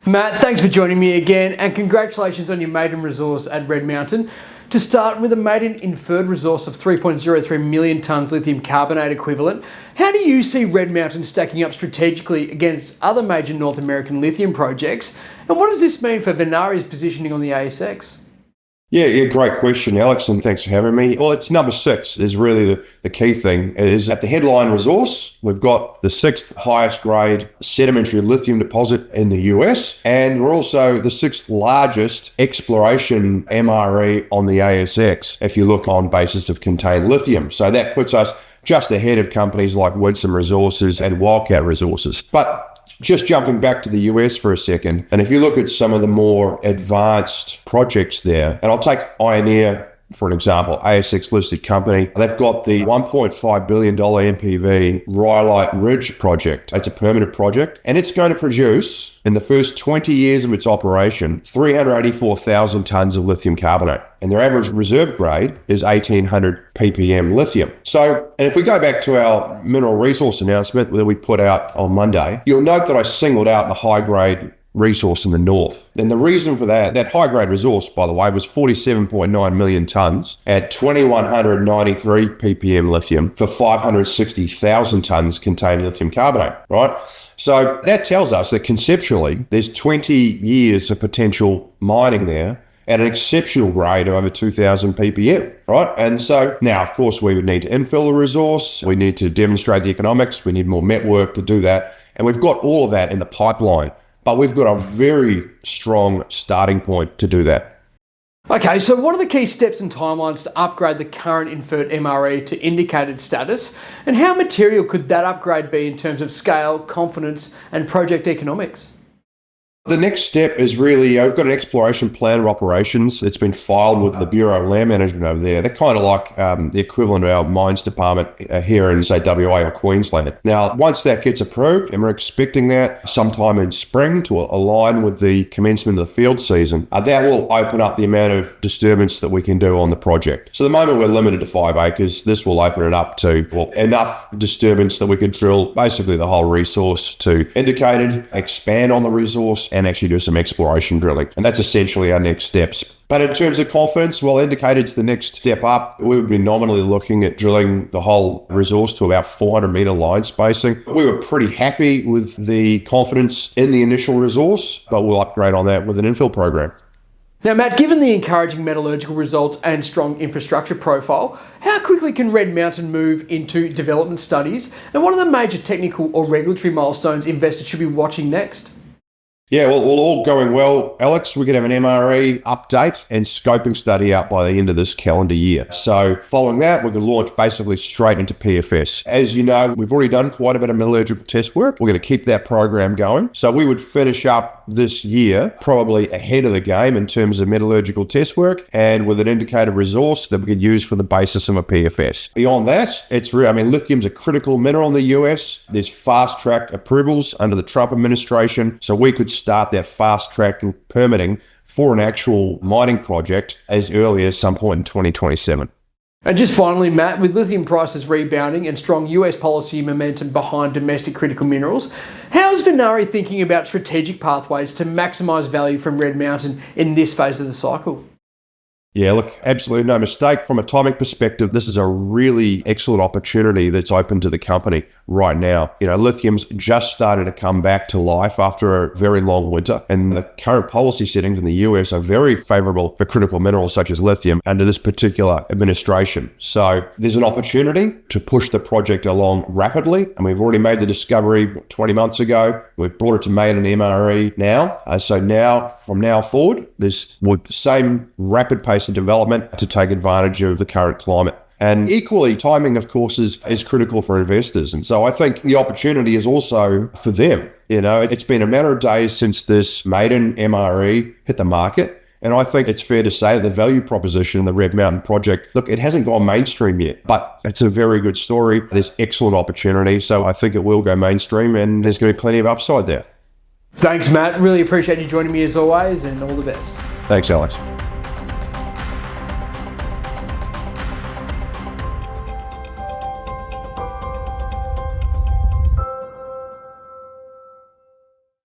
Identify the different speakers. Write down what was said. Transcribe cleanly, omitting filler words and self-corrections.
Speaker 1: Matt, thanks for joining me again, and congratulations on your maiden resource at Red Mountain. To start with, a maiden inferred resource of 3.03 million tonnes lithium carbonate equivalent, how do you see Red Mountain stacking up strategically against other major North American lithium projects? And what does this mean for Venari's positioning on the ASX?
Speaker 2: Yeah, great question, Alex, and thanks for having me. Well, it's number 6 is really the key thing. Is at the headline resource, we've got the 6th highest grade sedimentary lithium deposit in the US, and we're also the 6th largest exploration MRE on the ASX, if you look on basis of contained lithium. So that puts us just ahead of companies like Winsome Resources and Wildcat Resources. But just jumping back to the US for a second, and if you look at some of the more advanced projects there, and I'll take Ioneer for an example, ASX listed company, they've got the $1.5 billion NPV Rhyolite Ridge project. It's a permanent project, and it's going to produce, in the first 20 years of its operation, 384,000 tonnes of lithium carbonate. And their average reserve grade is 1,800 ppm lithium. So, and if we go back to our mineral resource announcement that we put out on Monday, you'll note that I singled out the high grade resource in the north. And the reason for that high-grade resource, by the way, was 47.9 million tonnes at 2,193 ppm lithium for 560,000 tonnes contained lithium carbonate, right? So that tells us that conceptually, there's 20 years of potential mining there at an exceptional grade of over 2,000 ppm, right? And so now, of course, we would need to infill the resource. We need to demonstrate the economics. We need more network to do that. And we've got all of that in the pipeline. But we've got a very strong starting point to do that.
Speaker 1: Okay, so what are the key steps and timelines to upgrade the current inferred MRE to indicated status? And how material could that upgrade be in terms of scale, confidence, and project economics?
Speaker 2: The next step is really, we've got an exploration plan of operations that's been filed with the Bureau of Land Management over there. They're kind of like the equivalent of our mines department here in, say, WA or Queensland. Now, once that gets approved, and we're expecting that sometime in spring to align with the commencement of the field season, that will open up the amount of disturbance that we can do on the project. So at the moment, we're limited to 5 acres. This will open it up to enough disturbance that we could drill basically the whole resource to indicated, expand on the resource, and actually do some exploration drilling. And that's essentially our next steps. But in terms of confidence, well, indicated's the next step up. We would be nominally looking at drilling the whole resource to about 400 metre line spacing. We were pretty happy with the confidence in the initial resource, but we'll upgrade on that with an infill program.
Speaker 1: Now, Matt, given the encouraging metallurgical results and strong infrastructure profile, how quickly can Red Mountain move into development studies? And what are the major technical or regulatory milestones investors should be watching next?
Speaker 2: Yeah, well, all going well, Alex. We're going to have an MRE update and scoping study out by the end of this calendar year. So following that, we're going to launch basically straight into PFS. As you know, we've already done quite a bit of metallurgical test work. We're going to keep that program going. So we would finish up this year probably ahead of the game in terms of metallurgical test work and with an indicated resource that we could use for the basis of a PFS. Beyond that, it's real. I mean, lithium's a critical mineral in the US. There's fast-track approvals under the Trump administration. So we could start that fast-track permitting for an actual mining project as early as some point in 2027.
Speaker 1: And just finally, Matt, with lithium prices rebounding and strong US policy momentum behind domestic critical minerals, how is Venari thinking about strategic pathways to maximise value from Red Mountain in this phase of the cycle?
Speaker 2: Yeah, look, absolutely no mistake. From a timing perspective, this is a really excellent opportunity that's open to the company right now. You know, lithium's just started to come back to life after a very long winter, and the current policy settings in the US are very favorable for critical minerals such as lithium under this particular administration. So there's an opportunity to push the project along rapidly, and we've already made the discovery 20 months ago. We've brought it to Maiden MRE now. So now, from now forward, there's the same rapid pace of development to take advantage of the current climate. And equally, timing, of course, is critical for investors. And so I think the opportunity is also for them. You know, it's been a matter of days since this Maiden MRE hit the market. And I think it's fair to say the value proposition in the Red Mountain project, look, it hasn't gone mainstream yet, but it's a very good story. There's excellent opportunity. So I think it will go mainstream, and there's going to be plenty of upside there.
Speaker 1: Thanks, Matt. Really appreciate you joining me as always, and all the best.
Speaker 2: Thanks, Alex.